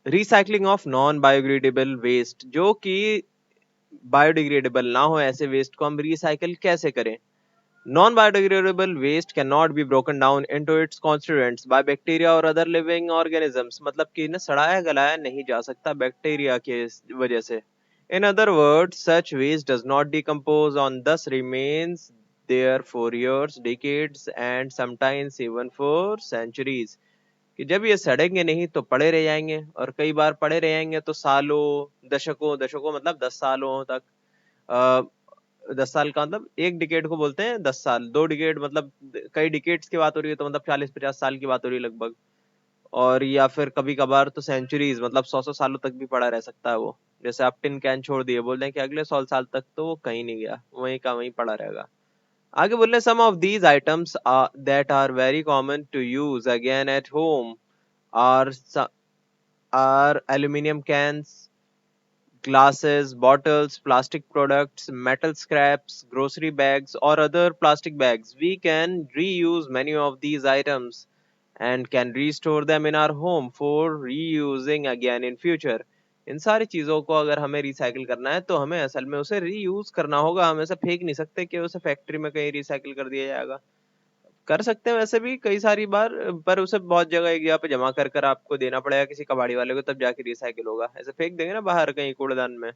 Recycling of non biodegradable waste, जो कि biodegradable ना हो ऐसे वेस्ट को हम रिसाइकल कैसे करें। Non biodegradable waste can not be broken down into its constituents by bacteria और अदर लिविंग ऑर्गेनिजम्स, मतलब कि ना सड़ाया गलाया नहीं जा सकता बैक्टीरिया के वजह से। In other words such waste does not decompose on, thus remains there for years, decades and sometimes even for centuries, कि जब ये सड़ेंगे नहीं तो पड़े रह जाएंगे, और कई बार पड़े रह जाएंगे तो सालों दशकों, दशकों मतलब 10 सालों तक। 10 साल का मतलब एक डिकेड को बोलते हैं 10 साल, 2 डिकेड मतलब कई डिकेड्स की बात हो रही है तो मतलब 40-50 साल की बात हो रही है लगभग। और या फिर कभी कभार तो सेंचुरीज, मतलब 100-100 सालों तक भी पड़ा रह सकता है वो। जैसे आप टिन कैन छोड़ दिए, बोल रहे हैं कि अगले 100 साल तक तो वो कहीं नहीं गया, वहीं का वहीं पड़ा रहेगा। आगे बोल रहे some of these items that are very common to use again at home are are aluminum cans, glasses, bottles, plastic products, metal scraps, grocery bags, or other plastic bags. We can reuse many of these items and can restore them in our home for reusing again in future. इन सारी चीजों को अगर हमें recycle करना है तो हमें असल में उसे रीयूज करना होगा, हम ऐसे फेंक नहीं सकते कि उसे फैक्ट्री में कहीं रिसाइकिल कर दिया जाएगा। कर सकते हैं वैसे भी कई सारी बार, पर उसे बहुत जगह एक जगह पे जमा कर कर आपको देना पड़ेगा किसी कबाड़ी वाले को, तब जाके रिसाइकिल होगा। ऐसे फेंक देंगे ना बाहर कहीं कूड़ेदान में,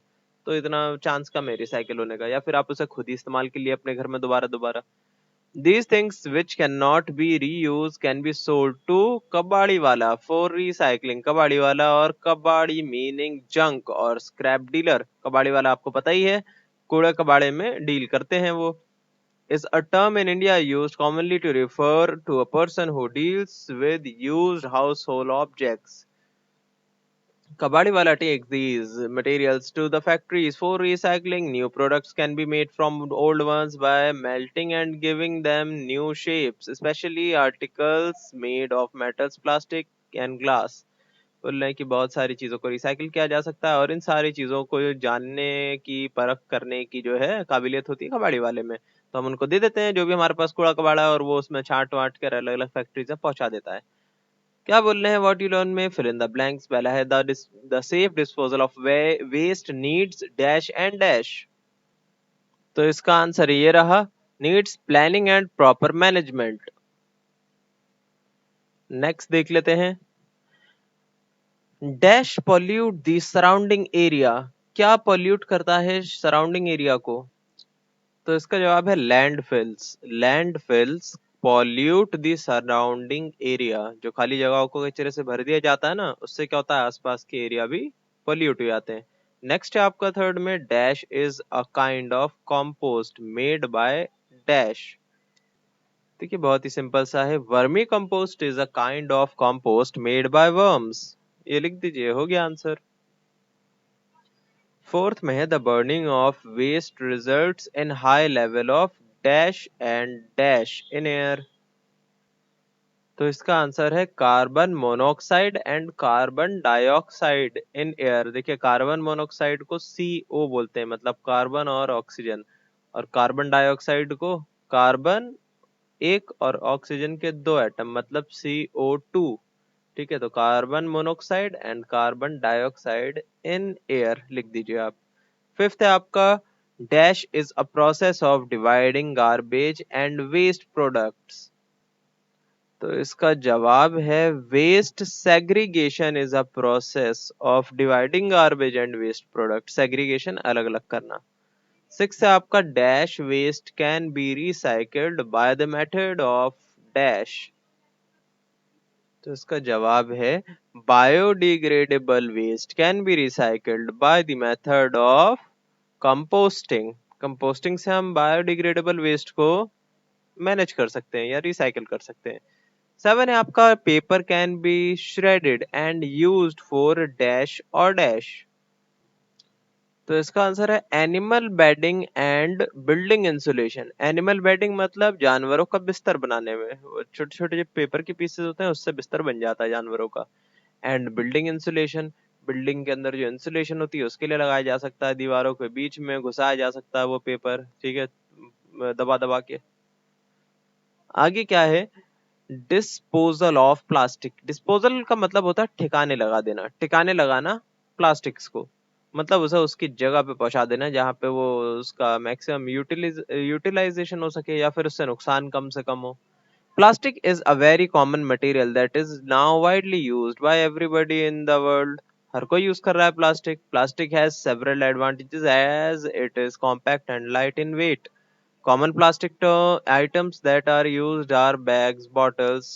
तो इतना चांस कम है रिसाइकिल होने का। या फिर आप उसे खुद ही इस्तेमाल के लिए अपने घर में दोबारा दोबारा। These things which cannot be reused can be sold to कबाड़ी वाला for recycling। कबाड़ी वाला, और कबाड़ी मीनिंग जंक और स्क्रैप डीलर। कबाड़ी वाला आपको पता ही है, कूड़े कबाड़े में डील करते हैं वो। Is a term in India used commonly to refer to a person who deals with used household objects. Kabadiwala takes these materials to the factories for recycling. New products can be made from old ones by melting and giving them new shapes, especially articles made of metals, plastic and glass. बोल रहे हैं कि बहुत सारी चीजों को recycle किया जा सकता है, और इन सारी चीजों को जानने की परख करने की जो है काबिलियत होती है कबाड़ी वाले में। तो हम उनको दे देते हैं जो भी हमारे पास कूड़ा कबाड़ा है, और वो उसमें छांट वाट कर अलग अलग फैक्ट्री से पहुंचा देता है। क्या बोल रहे हैं व्हाट यू लर्न में फिल इन द ब्लैंक्स। पहला है the safe disposal of waste needs dash and dash. तो इसका आंसर ये रहा, needs planning and proper management. Next देख लेते हैं, dash pollute the surrounding area. क्या पॉल्यूट करता है सराउंडिंग एरिया को। तो इसका जवाब है landfills. Landfills pollute the surrounding area. जो खाली जगहों को कचरे से भर दिया जाता है ना, उससे क्या होता है आसपास के एरिया भी पॉल्यूट हो जाते हैं। नेक्स्ट है आपका थर्ड में, dash is a kind of compost made by dash. देखिए बहुत ही सिंपल सा है, vermi compost is a kind of compost made by worms. ये लिख दीजिए, हो गया आंसर। फोर्थ में है the burning of waste results in high level of dash and dash in air. तो इसका आंसर है carbon monoxide and carbon dioxide in air. देखिए कार्बन मोनोऑक्साइड को CO बोलते हैं, मतलब कार्बन और ऑक्सीजन, और कार्बन डाइऑक्साइड को कार्बन एक और ऑक्सीजन के दो एटम, मतलब CO2। ठीक है, तो carbon monoxide and carbon dioxide in air लिख दीजिए आप। फिफ्थ है आपका, dash is a process of dividing garbage and waste products. तो इसका जवाब है waste segregation is a process of dividing garbage and waste product. Segregation अलग अलग करना। सिक्स है आपका, dash waste can be recycled by the method of dash. तो इसका जवाब है biodegradable waste can be recycled by the method of composting. Composting से हम बायोडिग्रेडेबल वेस्ट को मैनेज कर सकते हैं या रिसाइकल कर सकते हैं। 7 है आपका, paper can be shredded and used for dash और डैश। तो इसका आंसर है animal bedding and building insulation. Animal bedding मतलब जानवरों का बिस्तर बनाने में, छोटे छोटे जो पेपर के पीसेस होते हैं उससे बिस्तर बन जाता है जानवरों का। एंड बिल्डिंग इंसुलेशन, बिल्डिंग के अंदर जो इंसुलेशन होती है उसके लिए लगाया जा सकता है, दीवारों के बीच में घुसाया जा सकता है वो पेपर, ठीक है, दबा दबा के। आगे क्या है, डिस्पोजल ऑफ प्लास्टिक, डिस्पोजल का मतलब होता है ठिकाने लगा देना, ठिकाने लगाना प्लास्टिक्स को, मतलब उसे उसकी जगह पे पहुंचा देना जहाँ पे वो उसका मैक्सिमम यूटिलाइजेशन हो सके या फिर उससे नुकसान कम से कम हो. Plastic is a very common material that is now widely used by everybody in the world. हर कोई यूज कर रहा है plastic. Plastic has several advantages as it is compact and light in weight. Common plastic items that are used are bags, bottles,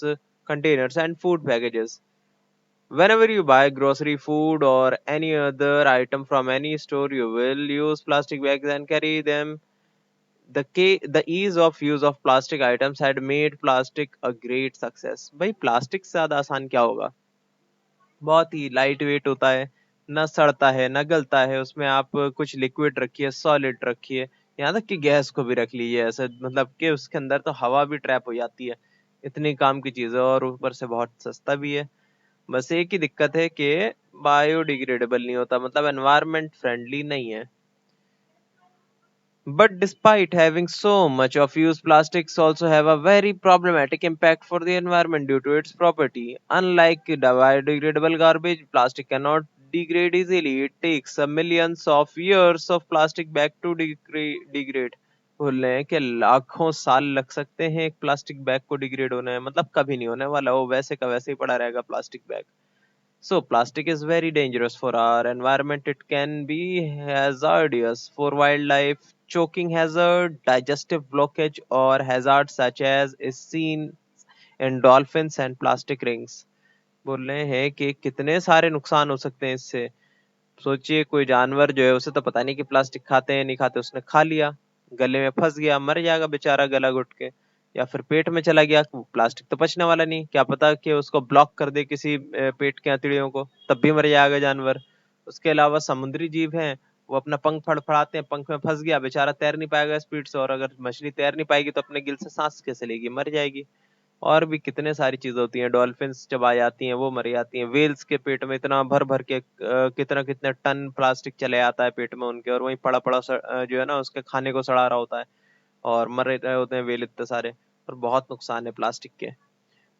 containers, and food packages. Whenever you buy grocery, food, or any other item from any store, you will use plastic bags and carry them. The ease of use of plastic items had made plastic a great success. भाई plastic से ज्यादा आसान क्या होगा. बहुत ही light weight होता है, न सड़ता है न गलता है, उसमें आप कुछ लिक्विड रखिए, सॉलिड रखिए, यहाँ तक कि गैस को भी रख लीजिए ऐसे, मतलब कि उसके अंदर तो हवा भी ट्रैप हो जाती है. इतनी काम की चीज है और ऊपर से बहुत सस्ता भी है. बस एक ही दिक्कत है कि बायोडिग्रेडेबल नहीं होता, मतलब एनवायरमेंट फ्रेंडली नहीं है. But despite having so much of use, plastics also have a very problematic impact for the environment due to its property. Unlike biodegradable garbage, plastic cannot degrade easily. It takes millions of years of plastic bag to degrade. बोल रहे हैं कि लाखों साल लग सकते हैं एक प्लास्टिक बैग को डिग्रेड होने में, मतलब कभी नहीं होने वाला, वो वैसे का वैसे ही पड़ा रहेगा plastic bag. So plastic is very dangerous for our environment. It can be hazardous for wildlife, choking hazard, digestive blockage, or hazards such as is seen in dolphins and plastic rings. बोल रहे हैं कि कितने सारे नुकसान हो सकते हैं इससे. सोचिए कोई जानवर जो है उसे तो पता नहीं कि प्लास्टिक खाते हैं नहीं खाते, उसने खा लिया, गले में फंस गया, मर जाएगा बेचारा गला घुट के, या फिर पेट में चला गया. प्लास्टिक तो पचने वाला नहीं, क्या पता कि उसको ब्लॉक कर दे किसी पेट के हथेलियों को, तब भी मर जाएगा जानवर. उसके अलावा समुद्री जीव हैं, वो अपना पंख फड़फड़ाते हैं, पंख में फंस गया बेचारा, तैर नहीं पाएगा स्पीड से, और अगर मछली तैर नहीं पाएगी तो अपने गिल से सांस कैसे लेगी, मर जाएगी. और भी कितने सारी चीजें होती हैं, डॉल्फिन्स जब आ जाती हैं वो मर जाती हैं, वेल्स के पेट में इतना भर भर के कितना कितने टन प्लास्टिक चले आता है पेट में उनके, और वहीं पड़ा पड़ा जो है ना उसके खाने को सड़ा रहा होता है, और मर रहे होते हैं वेल इतने सारे. और बहुत नुकसान है प्लास्टिक के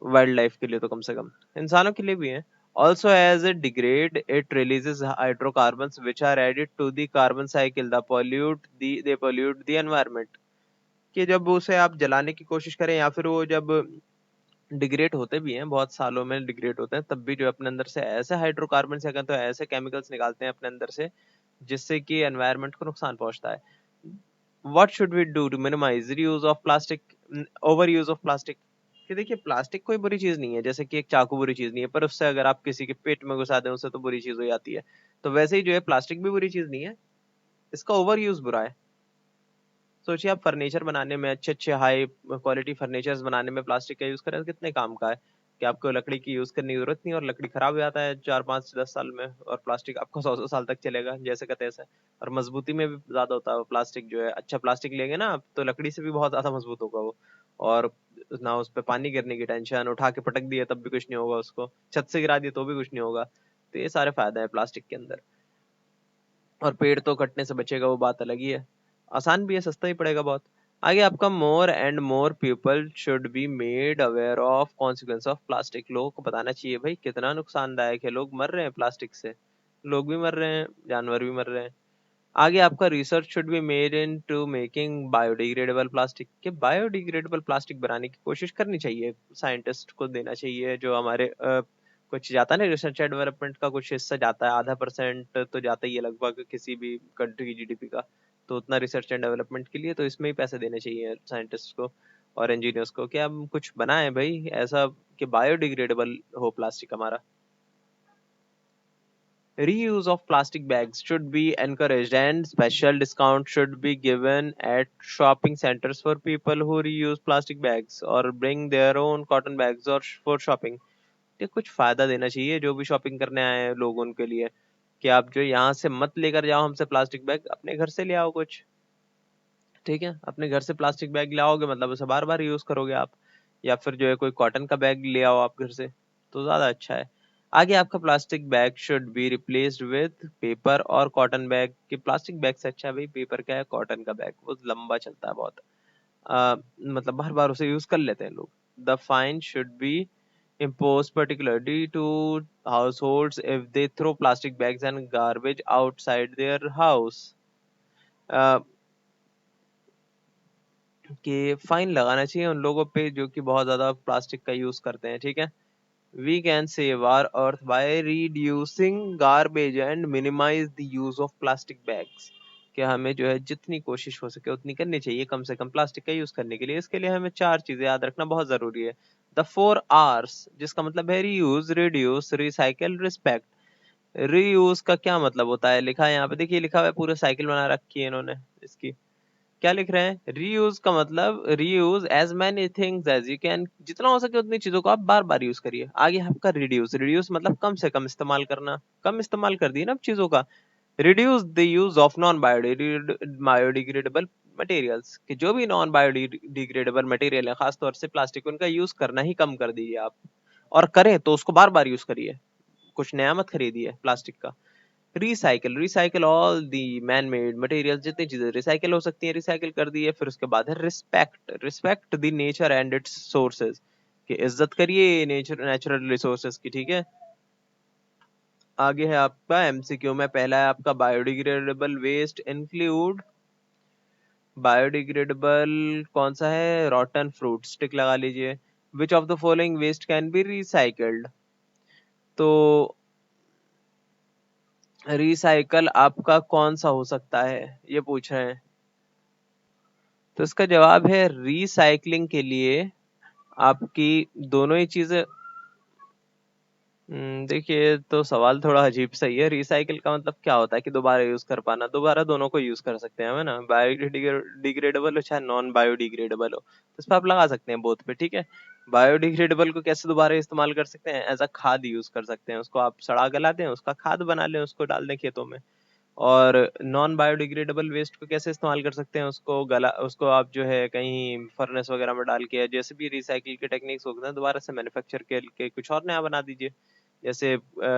वाइल्ड लाइफ के लिए, तो कम से कम इंसानों के लिए भी है. Also, as it degrade, it releases hydrocarbons which are added to the carbon cycle. They pollute the environment. कि जब उसे आप जलाने की कोशिश करें या फिर वो जब डिग्रेड होते भी हैं, बहुत सालों में डिग्रेड होते हैं, तब भी जो अपने अंदर से ऐसे हाइड्रोकार्बन या तो ऐसे केमिकल्स निकालते हैं अपने अंदर से जिससे कि एनवायरनमेंट को नुकसान पहुंचता है. What should we do to minimize reuse of plastic, over use of plastic. कि देखिए प्लास्टिक कोई बुरी चीज नहीं है, जैसे कि एक चाकू बुरी चीज नहीं है, पर उससे अगर आप किसी के पेट में घुसा दें उससे तो बुरी चीज हो जाती है. तो वैसे ही जो है प्लास्टिक भी बुरी चीज नहीं है, इसका ओवर यूज बुरा है. सोचिए आप फर्नीचर बनाने में, अच्छे अच्छे हाई क्वालिटी फर्नीचर्स बनाने में प्लास्टिक का यूज करें तो कितने काम का है, कि आपको लकड़ी की यूज करने की जरूरत नहीं, और लकड़ी खराब हो जाता है 4 5 10 साल में, और प्लास्टिक आपको 100 100 साल तक चलेगा जैसे का तैसे. और मजबूती में भी ज्यादा होता है वो प्लास्टिक जो है, अच्छा प्लास्टिक लेंगे ना आप तो लकड़ी से भी बहुत ज्यादा मजबूत होगा वो. और ना उस पर पानी गिरने की टेंशन, उठा के पटक दिए तब भी कुछ नहीं होगा, उसको छत से गिरा दिए तो भी कुछ नहीं होगा. तो ये सारे फायदे हैं प्लास्टिक के अंदर. और पेड़ तो कटने से बचेगा वो बात अलग ही है, आसान भी है, सस्ता ही पड़ेगा बहुत. आगे आपका more and more people should be made aware of consequence of plastic. लोगों को बताना चाहिए भाई कितना नुकसानदायक है, लोग मर रहे हैं प्लास्टिक से, लोग भी मर रहे हैं, जानवर भी मर रहे हैं. आगे आपका research should be made into making biodegradable plastic, के बायोडिग्रेडेबल प्लास्टिक बनाने की कोशिश करनी चाहिए, साइंटिस्ट को देना चाहिए जो हमारे कुछ जाता है ना रिसर्च एंड डेवलपमेंट का, कुछ हिस्सा जाता है, आधा% तो जाता ही है लगभग किसी भी कंट्री की जीडीपी का. तो उतना रिसर्च एंड डेवलपमेंट के लिए तो इसमें ही पैसे देने चाहिए साइंटिस्ट को और इंजीनियर्स को, कि हम कुछ बनाएं भाई ऐसा कि बायोडिग्रेडेबल हो प्लास्टिक हमारा. Reuse of plastic bags should be encouraged and special discount should be given at shopping centers for people who reuse plastic bags or bring their own cotton bags or for shopping. ये कुछ फायदा देना चाहिए जो भी shopping करने आए हैं लोग उनके लिए, कि आप जो यहाँ से मत लेकर जाओ हमसे प्लास्टिक बैग, अपने घर से ले आओ कुछ. ठीक है, अपने घर से प्लास्टिक बैग लाओगे मतलब उसे बार बार यूज करोगे आप, या फिर जो है कोई कॉटन का बैग ले आओ आप घर से, तो ज्यादा अच्छा है. आगे आपका plastic bag should be replaced with paper और कॉटन बैग, कि प्लास्टिक बैग से अच्छा है भाई पेपर का है, कॉटन का बैग वो लंबा चलता है बहुत, मतलब बार बार उसे यूज कर लेते हैं लोग. The fine should be imposed particularly to households if they throw plastic bags and garbage outside their house. uh, कि फाइन लगाना चाहिए उन लोगों पे जो कि बहुत ज्यादा प्लास्टिक का यूज करते हैं, ठीक है। We can save our earth by reducing garbage and minimize the use of plastic bags। कि हमें जो है जितनी कोशिश हो सके उतनी करनी चाहिए कम से कम प्लास्टिक का यूज करने के लिए। इसके लिए हमें चार चीजें याद रखना बहुत जरूरी है। द 4 R's, जिसका मतलब है reuse, reduce, recycle, respect. Reuse का क्या मतलब होता है, लिखा है यहाँ पे, देखिए लिखा हुआ है, पूरा साइकिल बना रखी है इन्होंने इसकी। क्या लिख रहे हैं, रीयूज का मतलब reuse as many things as you can, जितना हो सके उतनी चीजों को आप बार बार यूज करिए। आगे आपका रिड्यूस, रिड्यूस मतलब कम से कम इस्तेमाल करना, कम इस्तेमाल कर दिए ना अब चीजों का। Reduce the use of non biodegradable materials, कि जो भी नॉन बायोडिग्रेडेबल मटेरियल है खासतौर से प्लास्टिक, उनका यूज करना ही कम कर दीजिए आप। और करें तो उसको बार बार यूज करिए, कुछ नया मत खरीदिए प्लास्टिक का। Recycle, recycle all the man made material, जितनी चीजें रिसाइकिल हो सकती है रिसाइकिल कर दी है। फिर उसके बाद है respect, respect the nature and it's sources, कि इज्जत करिए नेचर, नेचुरल रिसोर्सेज की, ठीक है। आगे है आपका एमसीक्यू में, पहला है आपका बायोडिग्रेडेबल वेस्ट इंक्लूड, बायोडिग्रेडेबल कौन सा है, रॉटन फ्रूट, टिक लगा लीजिए। Which of the following waste can be recycled, तो रिसाइकल आपका कौन सा हो सकता है ये पूछ रहे हैं। तो इसका जवाब है रिसाइकलिंग के लिए आपकी दोनों ही चीजें। देखिए तो सवाल थोड़ा अजीब सही है। रिसाइकिल का मतलब क्या होता है कि दोबारा यूज कर पाना, दोबारा दोनों को यूज कर सकते हैं हम, है ना, बायोडिग्रेडेबल हो चाहे नॉन बायोडिग्रेडेबल हो, तो इस पर आप लगा सकते हैं बोथ पे, ठीक है। बायोडिग्रेडेबल को कैसे दोबारा इस्तेमाल कर सकते हैं, एज अ खाद यूज कर सकते हैं, उसको आप सड़ा गला दें, उसका खाद बना लें, उसको डाल दें खेतों में। और नॉन बायोडिग्रेडेबल वेस्ट को कैसे इस्तेमाल कर सकते हैं, उसको गला, उसको आप जो है कहीं फर्नेस वगैरह में डाल के, जैसे भी रिसाइकिल के टेक्निक्स होते हैं, दोबारा से मैन्युफैक्चर के कुछ और नया बना दीजिए। जैसे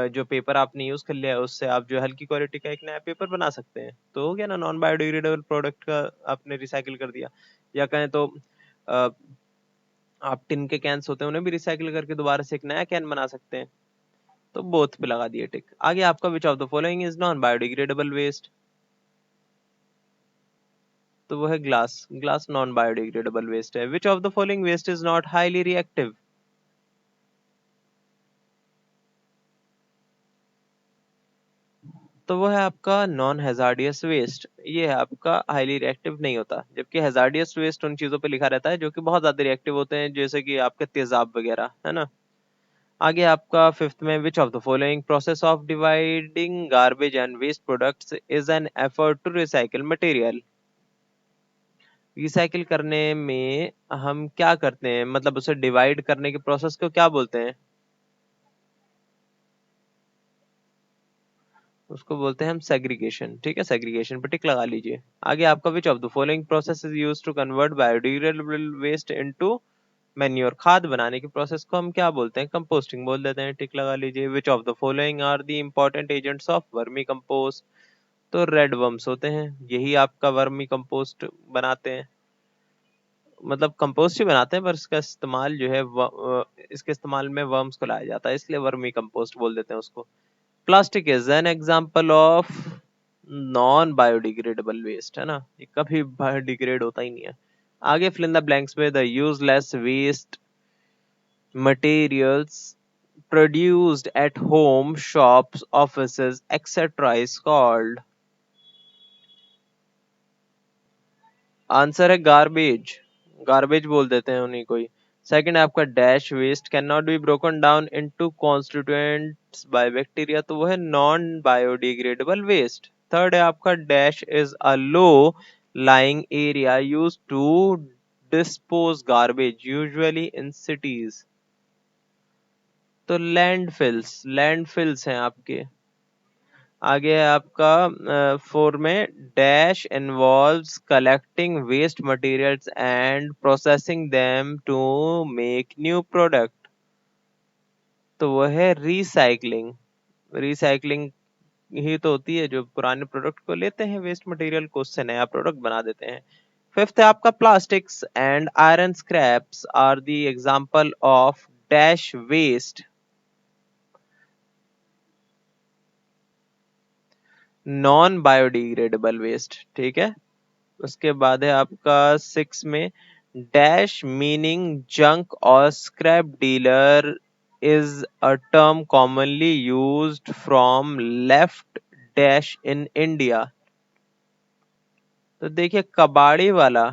जो पेपर आपने यूज कर लिया है उससे आप जो हल्की क्वालिटी का एक नया पेपर बना सकते हैं, तो हो गया ना, नॉन बायोडिग्रेडेबल प्रोडक्ट का आपने रिसाइकिल कर दिया। या कहें तो अ, आप टिन के कैंस होते हैं उन्हें भी रिसाइकिल करके दोबारा से एक नया कैन बना सकते हैं। तो बोथ पे लगा दिए टिक। आगे आपका which of the following is non biodegradable waste, तो वो है glass, glass non biodegradable waste है। Which of the following waste is not highly reactive, तो वो है आपका नॉन हैजार्डियस वेस्ट। ये है आपका हाईली रिएक्टिव नहीं होता, जबकि हैजार्डियस वेस्ट उन चीजों पे लिखा रहता है जो कि बहुत ज्यादा रिएक्टिव होते हैं, जैसे कि आपके तेजाब वगैरह, है ना। आगे आपका फिफ्थ में, which of the following process of dividing garbage and waste products is an effort to recycle material, recycle करने में हम क्या करते हैं, मतलब उसे डिवाइड करने के प्रोसेस को क्या बोलते हैं, उसको बोलते हैं हम सेग्रीगेशन, ठीक है। सेग्रीगेशन पे टिक लगा लीजिए। आगे आपका which of the following process is used to convert biodegradable waste into manure, खाद बनाने की प्रोसेस को हम क्या बोलते हैं, कंपोस्टिंग बोल देते हैं, टिक लगा लीजिए। Which of the following are the important agents of vermicompost, तो रेड वर्म्स होते हैं, यही आपका वर्मी कंपोस्ट बनाते हैं, मतलब कंपोस्ट ही बनाते हैं, पर इसका इस्तेमाल जो है इसके इस्तेमाल में वर्म्स को लाया जाता है, इसलिए वर्मी कंपोस्ट बोल देते हैं उसको। Plastic is an example of non biodegradable waste, है ना, ये कभी बायोडिग्रेड होता ही नहीं है। आगे फिल इन द ब्लैंक्स में, the useless waste materials produced at home, shops, offices, etc. is called, answer है गार्बेज, गार्बेज बोल देते हैं उन्हीं को ही। सेकंड है आपका dash, waste can not be broken down into constituents by bacteria, तो वो है नॉन बायोडिग्रेडेबल वेस्ट। थर्ड है आपका dash is a low lying area used to dispose garbage usually in cities, तो लैंडफिल्स, लैंडफिल्स हैं आपके। आगे है आपका फोर में, dash involves collecting waste materials and processing them to make new product, तो वो है रिसाइकलिंग। रिसाइकलिंग ही तो होती है जो पुराने प्रोडक्ट को लेते हैं वेस्ट मटेरियल को, उससे नया प्रोडक्ट बना देते हैं। फिफ्थ है आपका plastics and iron scraps are the example of dash waste, non biodegradable waste. ठीक है, उसके बाद है आपका सिक्स में डैश मीनिंग जंक और scrap dealer is a term commonly used from left dash in India. तो देखिए कबाड़ी वाला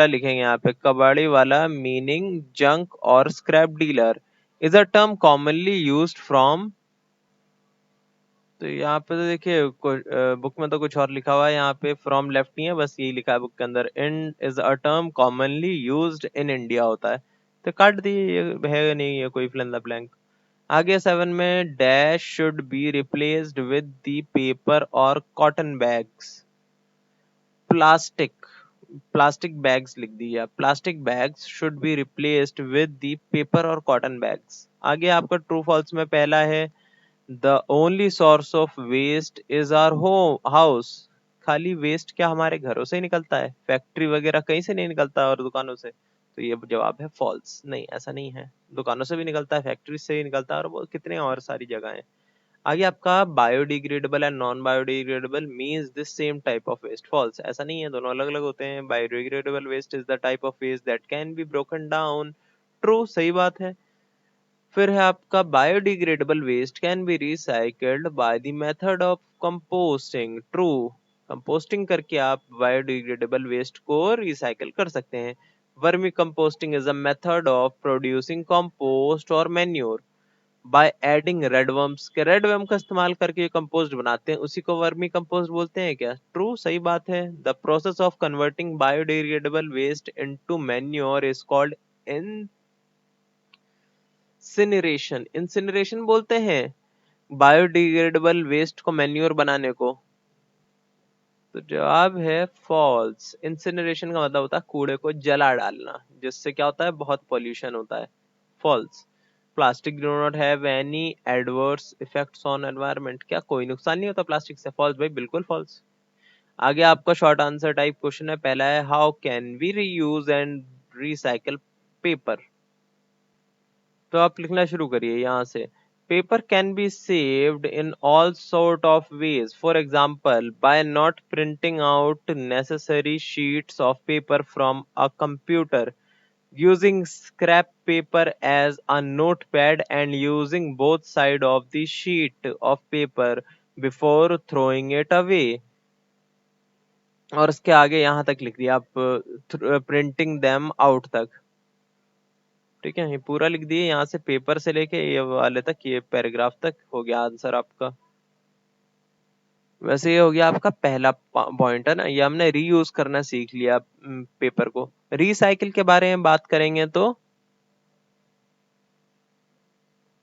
लिखेंगे यहाँ पे, कबाड़ी वाला मीनिंग जंक और scrap dealer is a term commonly used from. तो यहाँ पे तो देखिए बुक में तो कुछ और लिखा हुआ है, यहाँ पे फ्रॉम लेफ्ट नहीं है, बस यही लिखा है बुक के अंदर, इन is a term commonly used in India होता है। तो काट दिए, ये है नहीं, ये कोई फिल इन द ब्लैंक। आगे सेवन में dash should be replaced with the paper और cotton bags. Plastic plastic bags लिख दिया, plastic bags should be replaced with the paper और कॉटन बैग्स। आगे आपका ट्रू फॉल्स में पहला है the only source of waste is our home house. खाली वेस्ट क्या हमारे घरों से ही निकलता है, फैक्ट्री वगैरह कहीं से नहीं निकलता और दुकानों से? तो ये जवाब है फॉल्स, नहीं ऐसा नहीं है, दुकानों से भी निकलता है, फैक्ट्री से भी निकलता है, और वो कितने और सारी जगह हैं। आगे आपका biodegradable and non biodegradable means this same type of waste, false, ऐसा नहीं है, दोनों अलग अलग होते हैं। Biodegradable waste is the type of waste that can be broken down, true, सही बात है। फिर है आपका biodegradable waste can be recycled by the method of composting, true, composting करके आप बायोडिग्रेडेबल वेस्ट को रिसाइकल कर सकते हैं। Vermicomposting is a method of producing compost और मैन्योर बाय एडिंग रेडवर्म्स, के रेडवर्म का इस्तेमाल करके कंपोस्ट बनाते हैं, उसी को वर्मी कंपोस्ट बोलते हैं क्या? ट्रू, सही बात है। The process of converting biodegradable waste into manure is called incineration, incineration बोलते हैं बायोडिग्रेडेबल वेस्ट को मैन्योर बनाने को। तो जवाब है फॉल्स, इंसिनरेशन का मतलब होता है कूड़े को जला डालना, जिससे क्या होता है, बहुत पॉल्यूशन होता है। False. Plastic do not have any adverse effects on environment, क्या कोई नुकसान नहीं होता प्लास्टिक से? फॉल्स भाई, बिल्कुल फॉल्स। आगे आपका शॉर्ट आंसर टाइप क्वेश्चन है, पहला है how can we reuse and recycle paper. तो आप लिखना शुरू करिए यहाँ से। Paper can be saved in all sort of ways, for example by not printing out necessary sheets of paper from a computer, using scrap paper as a notepad and using both sides of the sheet of paper before throwing it away। और उसके आगे यहाँ तक लिख दिया आप, printing them out तक। ठीक है, ये पूरा लिख दिए, यहाँ से पेपर से लेके ये वाले तक, ये पैराग्राफ तक हो गया आंसर आपका। वैसे ये हो गया आपका पहला पॉइंट है ना, ये हमने रीयूज करना सीख लिया पेपर को। रिसाइकिल के बारे में बात करेंगे तो,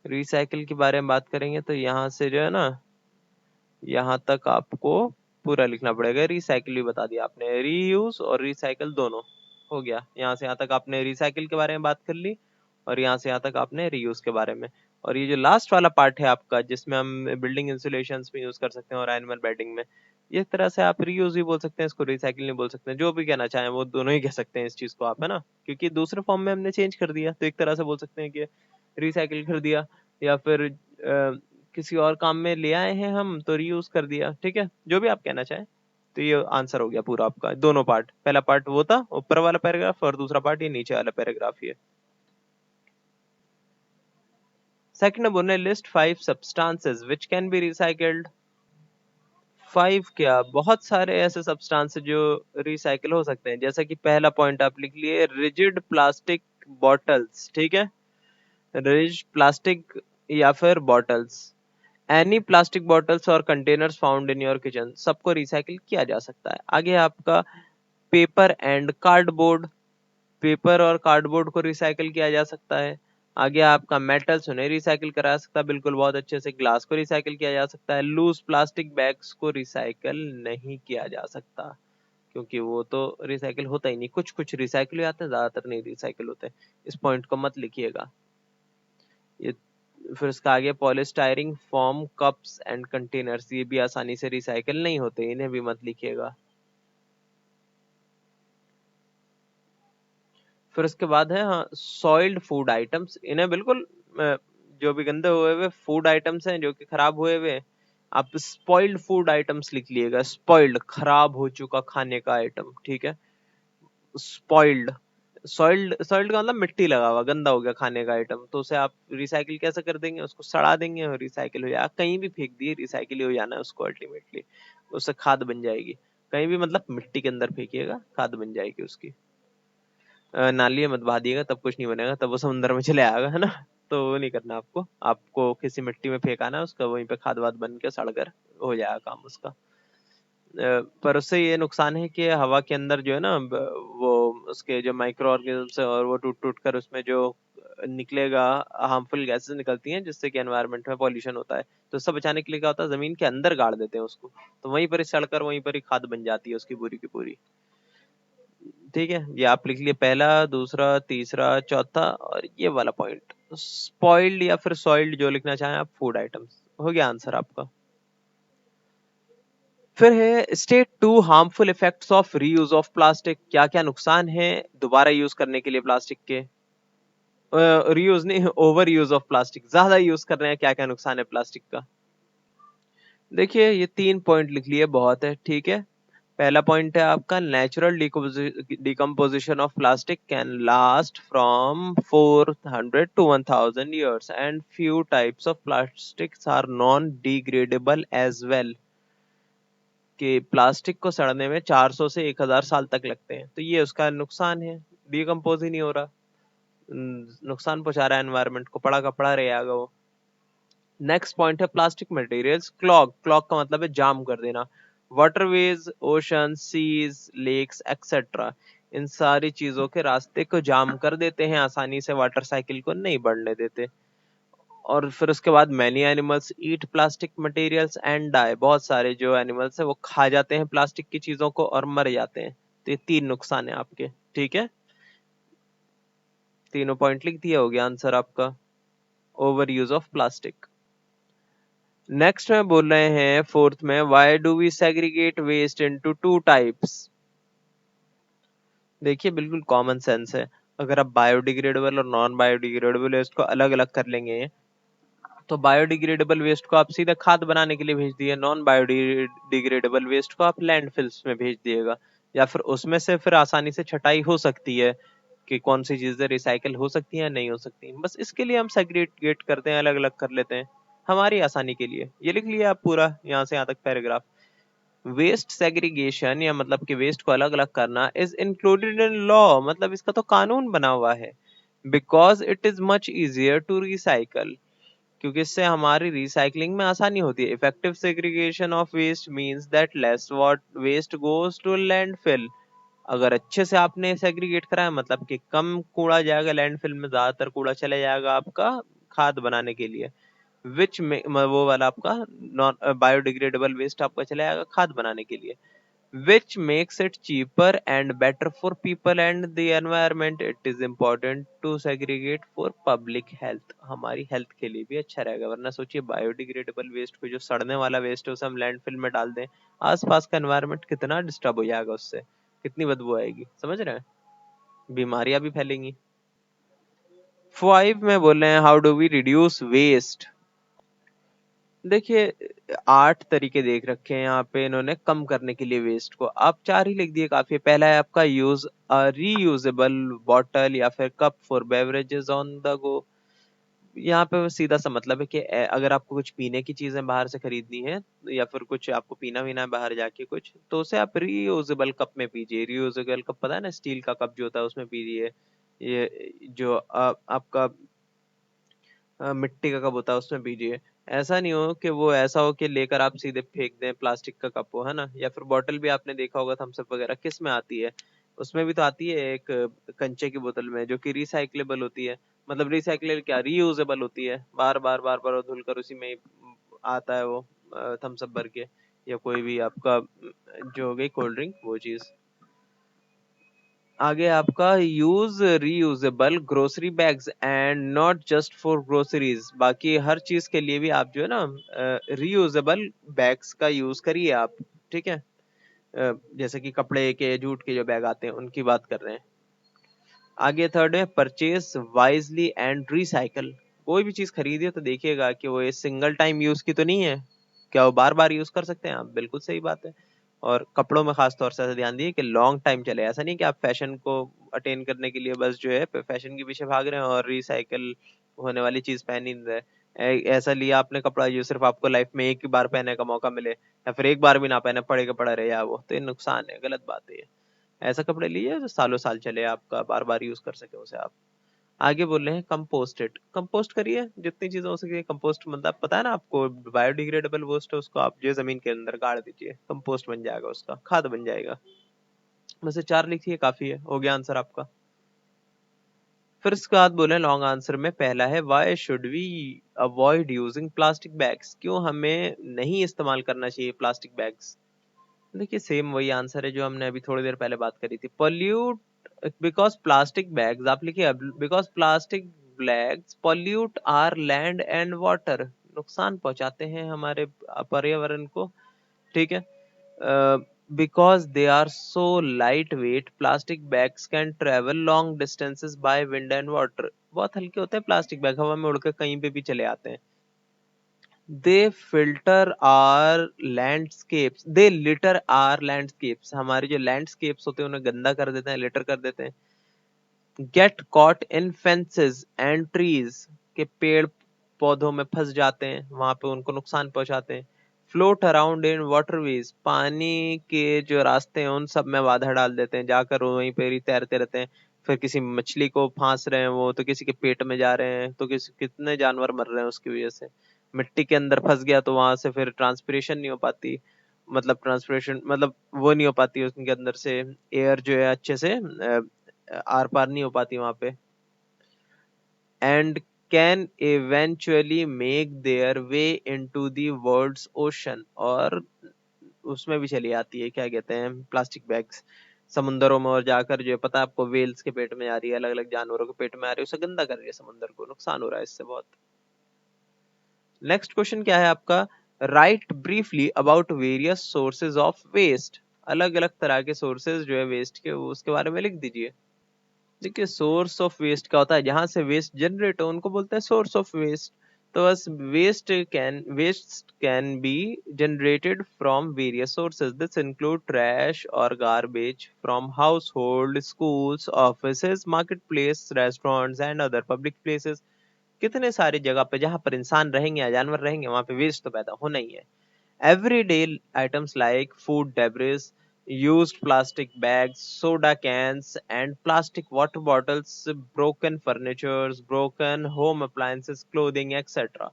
रिसाइकिल के बारे में बात करेंगे तो यहाँ से जो है ना, यहाँ तक आपको पूरा लिखना पड़ेगा। रिसाइकिल भी बता दिया आपने, रीयूज और रिसाइकिल दोनों हो गया। यहाँ से यहाँ तक आपने रिसाइकिल के बारे में बात कर ली, और यहाँ से यहाँ तक आपने रीयूज के बारे में। और ये जो लास्ट वाला पार्ट है आपका, जिसमें हम बिल्डिंग इंसुलेशन में यूज कर सकते हैं और एनिमल बेडिंग में, एक तरह से आप रीयूज भी बोल सकते हैं इसको, रिसाइकिल नहीं बोल सकते हैं, जो भी कहना चाहें वो दोनों ही कह सकते हैं इस चीज को आप, है ना, क्योंकि दूसरे फॉर्म में हमने चेंज कर दिया, तो एक तरह से बोल सकते हैं कि रिसाइकिल कर दिया, या फिर किसी और काम में ले आए हैं हम तो रीयूज कर दिया। ठीक है, जो भी आप कहना चाहें। तो ये आंसर हो गया पूरा आपका, दोनों पार्ट, पहला पार्ट वो था ऊपर वाला पैराग्राफ, और दूसरा पार्ट ये नीचे वाला पैराग्राफ। ये सेकंड नंबर ने list 5 substances which can be recycled. 5 क्या, बहुत सारे ऐसे सब्सटेंस जो रिसाइकिल हो सकते हैं, जैसा कि पहला पॉइंट आप लिख लिए, रिजिड प्लास्टिक बॉटल्स। ठीक है, रिजिड प्लास्टिक या फिर बॉटल्स, एनी प्लास्टिक बॉटल्स और containers found in your kitchen, सबको रिसाइकिल किया जा सकता है। आगे आपका पेपर एंड कार्डबोर्ड, पेपर और कार्डबोर्ड को रिसाइकिल किया जा सकता है। आगे आपका मेटल्स, उन्हें रिसाइकिल करा सकता है बिल्कुल बहुत अच्छे से। ग्लास को रिसाइकिल किया जा सकता है। लूज प्लास्टिक बैग्स को रिसाइकिल नहीं किया जा सकता, क्योंकि वो तो रिसाइकिल होता ही नहीं, कुछ कुछ रिसाइकिल हो जाते हैं, ज्यादातर नहीं रिसाइकिल होते। इस पॉइंट को मत लिखिएगा ये। फिर उसका आगे पॉलीस्टायरिन फोम कप्स एंड कंटेनर्स, ये भी आसानी से रिसाइकिल नहीं होते, इन्हें भी मत लिखिएगा। फिर उसके बाद है हाँ सॉइल्ड फूड आइटम्स, इन्हें बिल्कुल जो भी गंदे हुए हुए फूड आइटम्स हैं जो कि खराब हुए हुए, आप स्पॉइल्ड फूड आइटम्स लिख लीजिएगा, स्पॉइल्ड खराब हो चुका खाने का आइटम, ठीक है। स्पॉइल्ड, सॉइल्ड, सॉइल्ड का मतलब मिट्टी लगा हुआ गंदा हो गया खाने का आइटम, तो उसे आप रिसाइकिल कैसे कर देंगे, उसको सड़ा देंगे और रिसाइकिल हो जाएगा, कहीं भी फेंक दिए रिसाइकिल ही हो जाना है उसको अल्टीमेटली, उससे खाद बन जाएगी। कहीं भी मतलब मिट्टी के अंदर फेंकिएगा खाद बन जाएगी उसकी। नाली में मत बहा दिएगा तब कुछ नहीं बनेगा, तब वो समुद्र में चले आएगा, है ना। तो वो नहीं करना आपको, आपको किसी मिट्टी में फेंकाना है उसका, वहीं पे खाद वाद बन के सड़ कर हो जाएगा काम उसका। पर उससे ये नुकसान है कि हवा के अंदर जो है ना वो उसके जो माइक्रो ऑर्गेनिजम्स है और वो टूट टूट कर उसमें जो निकलेगा, हार्मफुल गैसेस निकलती हैं जिससे कि एनवायरनमेंट में पॉल्यूशन होता है। तो उससे बचाने के लिए क्या होता है, जमीन के अंदर गाड़ देते हैं उसको, तो वहीं पर ही सड़कर वहीं पर ही खाद बन जाती है उसकी पूरी की पूरी। ठीक है, ये आप लिख लिए पहला, दूसरा, तीसरा, चौथा और ये वाला पॉइंट, स्पॉइल्ड या फिर सॉइल्ड जो लिखना चाहें आप फूड आइटम्स, हो गया आंसर आपका। फिर है state two harmful effects of reuse of plastic, क्या क्या नुकसान है दोबारा यूज करने के लिए प्लास्टिक के, रीयूज नहीं ओवर यूज ऑफ प्लास्टिक, ज्यादा यूज कर रहे हैं, क्या क्या नुकसान है प्लास्टिक का। देखिए ये 3 पॉइंट लिख लिए बहुत है, ठीक है। पहला पॉइंट है आपका natural decomposition of plastic can last from 400 to 1000 years and few types of plastics are non degradable as well, कि प्लास्टिक को सड़ने में 400 से 1000 साल तक लगते हैं, तो ये उसका नुकसान है, डिकम्पोज ही नहीं हो रहा, नुकसान पहुंचा रहा है एनवायरनमेंट को, पड़ा का पड़ा रहेगा वो। नेक्स्ट पॉइंट है प्लास्टिक मटेरियल्स क्लॉग, क्लॉग का मतलब है जाम कर देना, waterways, ocean, seas, lakes etcetera, इन सारी चीजों के रास्ते को जाम कर देते हैं, आसानी से वाटर साइकिल को नहीं बढ़ने देते। और फिर उसके बाद many animals eat plastic materials and die, बहुत सारे जो एनिमल्स है वो खा जाते हैं प्लास्टिक की चीजों को और मर जाते हैं। तो ये 3 नुकसान है आपके, ठीक है। तीनों पॉइंट लिख दिया, हो गया आंसर आपका, over use of plastic. Next में बोल रहे हैं फोर्थ में, why do we segregate waste into two types. देखिए बिल्कुल कॉमन सेंस है, अगर आप बायोडिग्रेडेबल और नॉन बायोडिग्रेडेबल वेस्ट को अलग अलग कर लेंगे, तो बायोडिग्रेडेबल वेस्ट को आप सीधा खाद बनाने के लिए भेज दिए, नॉन बायोडिग्रेडेबल वेस्ट को आप लैंडफिल्स में भेज दिएगा, या फिर उसमें से फिर आसानी से छटाई हो सकती है कि कौन सी चीजें रिसाइकल हो सकती हैं या नहीं हो सकती, बस इसके लिए हम सेग्रीगेट करते हैं, अलग अलग कर लेते हैं हमारी आसानी के लिए। ये लिख लिया आप पूरा यहाँ से यहाँ तक पैराग्राफ। वेस्ट सेग्रीगेशन या मतलब कि वेस्ट को अलग अलग करना इज इंक्लूडेड इन लॉ, मतलब इसका तो कानून बना हुआ है, because it is much easier to recycle, क्योंकि इससे हमारी रिसाइकलिंग में आसानी होती है। Effective segregation of waste means that less what waste goes to landfill, अगर अच्छे से आपने सेग्रीगेट करा है मतलब कि कम कूड़ा जाएगा लैंडफिल में, ज्यादातर कूड़ा चले जाएगा आपका खाद बनाने के लिए, विच में वो वाला आपका नॉन बायोडिग्रेडेबल वेस्ट आपका चला जाएगा खाद बनाने के लिए, which makes it cheaper and better for people and the environment. It is important to segregate for public health, हमारी हेल्थ के लिए भी अच्छा रहेगा, वरना सोचिए बायोडिग्रेडेबल वेस्ट को, जो सड़ने वाला वेस्ट है उसे हम लैंडफिल में डाल दें, आसपास का एनवायरनमेंट कितना डिस्टर्ब हो जाएगा उससे, कितनी बदबू आएगी, समझ रहे हैं, बीमारियां भी फैलेंगी। 5 में बोल रहे हैं how do we reduce waste. देखिए 8 तरीके देख रखे हैं यहाँ पे इन्होंने कम करने के लिए वेस्ट को, आप 4 ही लिख दिए काफी है। पहला है आपका यूज रीयूजेबल बॉटल या फिर cup for beverages on the go, यहाँ पे सीधा सा मतलब है कि अगर आपको कुछ पीने की चीजें बाहर से खरीदनी है या फिर कुछ आपको पीना वीना है बाहर जाके कुछ, तो उसे आप रीयूजेबल कप में पीजिए, रीयूजेबल कप पता है ना, स्टील का कप जो होता है उसमें पीजिए। ये जो आपका मिट्टी का कप होता है उसमें पीजिए, ऐसा नहीं हो कि वो ऐसा हो कि लेकर आप सीधे फेंक दें प्लास्टिक का कप हो, है ना। या फिर बॉटल भी आपने देखा होगा थम्स अप वगैरह किस में आती है, उसमें भी तो आती है एक कंचे की बोतल में जो कि रिसाइक्लेबल होती है, मतलब रिसाइकलेबल क्या, रीयूजेबल होती है, बार बार बार बार धुलकर उसी में ही आता है वो थम्स अप भर के, या कोई भी आपका जो हो गई कोल्ड ड्रिंक वो चीज। आगे आपका use reusable grocery bags and not just for groceries, बाकी हर चीज के लिए भी आप जो है ना रीयूजेबल बैग्स का यूज करिए आप, ठीक है। जैसे कि कपड़े के जूट के जो बैग आते हैं उनकी बात कर रहे हैं। आगे थर्ड है परचेज वाइजली एंड रिसाइकल। कोई भी चीज खरीदिए तो देखिएगा कि वो ये सिंगल टाइम यूज की तो नहीं है, क्या वो बार बार यूज कर सकते हैं आप, बिल्कुल सही बात है। और कपड़ों में खास तौर से ध्यान दिए कि लॉन्ग टाइम चले, ऐसा नहीं कि आप फैशन को अटेन करने के लिए बस जो है फैशन के पीछे भाग रहे हैं और रिसाइकल होने वाली चीज पहन ही नहीं रहे। ऐसा लिया आपने कपड़ा जो सिर्फ आपको लाइफ में एक ही बार पहनने का मौका मिले, या फिर एक बार भी ना पहने पड़े का पड़ा रहे, या वो तो ये नुकसान है, गलत बात है ये। ऐसा कपड़े लीजिए जो सालों साल चले, आपका बार बार यूज कर सके उसे आप। आगे बोल रहे हैं कंपोस्ट इट, कंपोस्ट करिए जितनी चीजें हो सके। कंपोस्ट मतलब पता है ना आपको, बायोडिग्रेडेबल वेस्ट है, उसको आप जो जमीन के अंदर गाड़ दीजिए, कंपोस्ट बन जाएगा, उसका खाद बन जाएगा। वैसे 4 लिखिए, काफी है, हो गया आंसर आपका। फिर इसके बाद बोले लॉन्ग आंसर में पहला है why should we avoid using plastic bags, क्यों हमें नहीं इस्तेमाल करना चाहिए प्लास्टिक बैग्स। देखिए सेम वही आंसर है जो हमने अभी थोड़ी देर पहले बात करी थी, पोल्यूट, बिकॉज प्लास्टिक बैग्स, आप लिखिए because plastic bags pollute our land and water, नुकसान पहुंचाते हैं हमारे पर्यावरण को, ठीक है। Because they are so light weight, plastic bags can travel long distances by wind and water, बहुत हल्के होते हैं प्लास्टिक बैग, हवा में उड़कर कहीं पे भी चले आते हैं। They filter our landscapes, they litter our landscapes, हमारे जो लैंडस्केप्स होते हैं उन्हें गंदा कर देते हैं, लिटर कर देते हैं। Get caught in fences and trees, के पेड़ पौधों में फंस जाते हैं, वहां पे उनको नुकसान पहुंचाते हैं। फ्लोट अराउंड इन वाटरवेज, पानी के जो रास्ते हैं उन सब में बाधा डाल देते हैं, जाकर वहीं पे ही तैरते रहते हैं। फिर किसी मछली को फांस रहे हैं वो, तो किसी के पेट में जा रहे हैं, तो किसी कितने जानवर मर रहे हैं उसकी वजह से। मिट्टी के अंदर फंस गया तो वहां से फिर ट्रांसपिरेशन नहीं हो पाती, मतलब ट्रांसपिरेशन मतलब वो नहीं हो पाती उसके अंदर से, एयर जो है अच्छे से आर पार नहीं हो पाती वहां पे। And can eventually make their way into the world's ocean, और उसमें भी चली आती है, क्या कहते हैं, प्लास्टिक बैग्स समुद्रों में, और जाकर जो है पता है आपको वेल्स के पेट में आ रही है, अलग अलग जानवरों के पेट में आ रही है, उसे गंदा कर रही है, समुद्र को नुकसान हो रहा है इससे बहुत। नेक्स्ट क्वेश्चन क्या है आपका, write briefly about various sources of waste, अलग अलग तरह के सोर्सेज जो है वेस्ट के, उसके बारे में लिख दीजिए। देखिए सोर्स ऑफ वेस्ट क्या होता है, जहां से वेस्ट जनरेट हो उनको बोलते हैं सोर्स ऑफ वेस्ट। तो बस waste can be generated from various sources, this include trash और garbage from household, schools, offices, market place, restaurants and other public places. कितने सारी जगह पे जहां पर इंसान रहेंगे या जानवर रहेंगे वहां पे वेस्ट तो पैदा होना ही है। Everyday items like food debris, used plastic bags, soda cans, and plastic water bottles, broken furniture, broken home appliances, clothing, etc.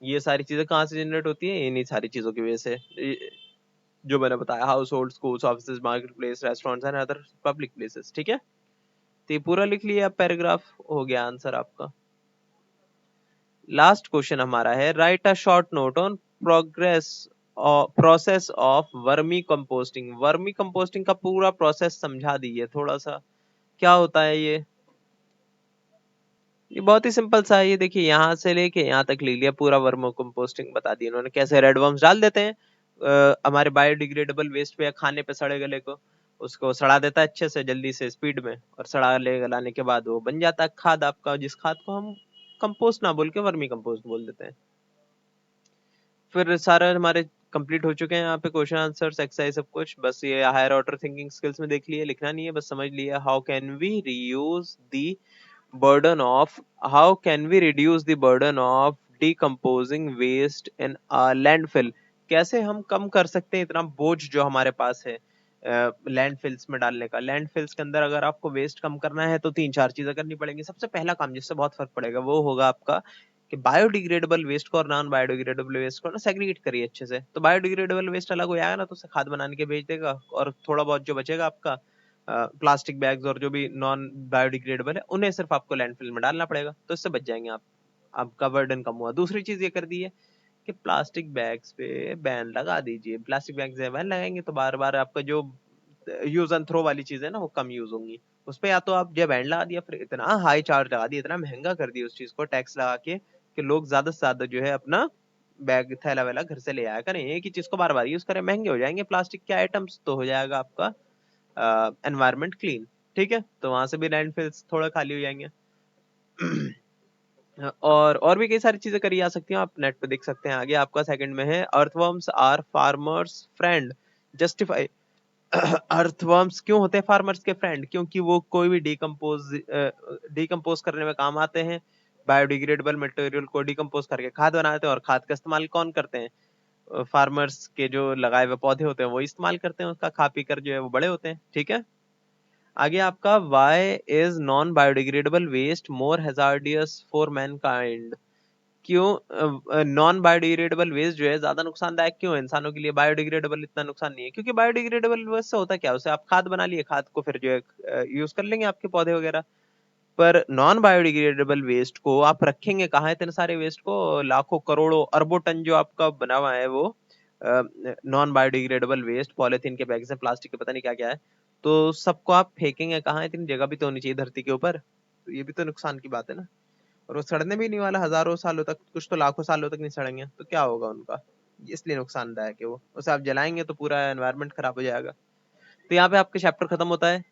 ये सारी चीजें कहाँ से जनरेट होती है, इन्हीं सारी चीजों की वजह से, जो मैंने बताया, house hold, schools, office, market place, restaurants and other public places, ठीक है। तो ये पूरा लिख लिया पैराग्राफ, हो गया आंसर आपका। लास्ट क्वेश्चन हमारा है right a short note on progress process of vermi composting, vermi composting का पूरा प्रोसेस समझा दीजिए थोड़ा सा, क्या होता है ये बहुत ही सिंपल सा है, ये देखिए यहाँ से लेके यहाँ तक ले लिया, पूरा वर्मी कंपोस्टिंग बता दी इन्होंने, कैसे रेड वर्म्स डाल देते हैं हमारे बायोडिग्रेडेबल वेस्ट पे या खाने पे सड़े गले को, उसको सड़ा देता है अच्छे से जल्दी से स्पीड में, और सड़ा ले गलाने के बाद वो बन जाता है खाद आपका, जिस खाद को हम कंपोस्ट ना बोल के वर्मी कंपोस्ट बोल देते हैं। फिर सारे हमारे कंप्लीट हो चुके हैं यहाँ पे क्वेश्चन आंसर्स एक्सरसाइज सब कुछ, बस ये हायर ऑर्डर थिंकिंग स्किल्स में देख लिए, लिखना नहीं है, बस समझ लिया। How can we reuse the burden of, how can we reduce the burden of decomposing waste in landfill, कैसे हम कम कर सकते हैं इतना बोझ जो हमारे पास है लैंडफिल्स में डालने का। लैंडफिल्स के अंदर अगर आपको वेस्ट कम करना है तो 3-4 चीजें करनी पड़ेंगी। सबसे पहला काम जिससे बहुत फर्क पड़ेगा वो होगा आपका कि बायोडिग्रेडेबल वेस्ट को और नॉन बायोडिग्रेडेबल वेस्ट को ना सेग्रीगेट करिए अच्छे से, तो बायोडिग्रेडेबल वेस्ट अलग हो जाएगा ना, तो उसे खाद बनाने के भेज देगा, और थोड़ा बहुत जो बचेगा आपका प्लास्टिक बैग्स और जो भी नॉन बायोडिग्रेडेबल है उन्हें सिर्फ आपको लैंडफिल में डालना पड़ेगा, तो इससे बच जाएंगे आप, आपका बर्डन कम हुआ। दूसरी चीज ये कर दी है कि प्लास्टिक बैग्स पे बैन लगा दीजिए, प्लास्टिक बैग्स बैन लगाएंगे तो बार बार आपका जो यूज एंड थ्रो वाली चीज है ना वो कम यूज होंगी। उस पे या तो आप जब बैंड लगा दिया, फिर इतना हाई चार्ज लगा दिया, इतना महंगा कर दिया उस चीज को टैक्स लगा के, कि लोग ज्यादा से ज्यादा जो है अपना बैग थैला वैला घर से ले आया करें, एक ही चीज को बार बार यूज करें, महंगे हो जाएंगे प्लास्टिक के आइटम्स, तो हो जाएगा आपका एनवायरमेंट क्लीन। ठीक है, तो वहां से भी लैंडफिल्स थोड़ा खाली हो जाएंगे। और भी कई सारी चीजें करी जा सकती हैं, आप नेट पे देख सकते हैं। आगे आपका सेकंड में है earthworms are farmers friend, justify. Earthworms क्यों होते हैं फार्मर्स के फ्रेंड? क्योंकि वो कोई भी डिकम्पोज करने में काम आते हैं। बायोडिग्रेडेबल मटेरियल को डिकम्पोज करके खाद बनाते हैं, और खाद का इस्तेमाल कौन करते हैं? फार्मर्स के जो लगाए हुए पौधे होते हैं वो इस्तेमाल करते हैं, उसका खा पी कर जो है वो बड़े होते हैं। ठीक है, आगे आपका why is non biodegradable waste more hazardous for mankind. क्यों नॉन बायोडिग्रेडेबल वेस्ट जो है ज्यादा नुकसानदायक क्यों है इंसानों के लिए? बायोडिग्रेडेबल इतना नुकसान नहीं है, क्योंकि बायोडिग्रेडेबल वेस्ट से होता क्या है, उसे आप खाद बना लिए, खाद को फिर जो है यूज कर लेंगे आपके पौधे वगैरह। पर नॉन बायोडिग्रेडेबल वेस्ट को आप रखेंगे कहाँ? इतने सारे वेस्ट को, लाखों करोड़ों अरबों टन जो आपका बना हुआ है वो नॉन बायोडिग्रेडेबल वेस्ट, पॉलिथीन के बैग से, प्लास्टिक के पता नहीं क्या क्या है, तो सबको आप फेंकेंगे कहाँ? इतनी जगह भी तो होनी चाहिए धरती के ऊपर। तो ये भी तो नुकसान की बात है ना। और वो सड़ने भी नहीं वाला हजारों सालों तक, कुछ तो लाखों सालों तक नहीं सड़ेंगे, तो क्या होगा उनका? इसलिए नुकसानदायक है वो, उसे आप जलाएंगे तो पूरा एनवायरनमेंट खराब हो जाएगा। तो यहाँ पे आपका चैप्टर खत्म होता है।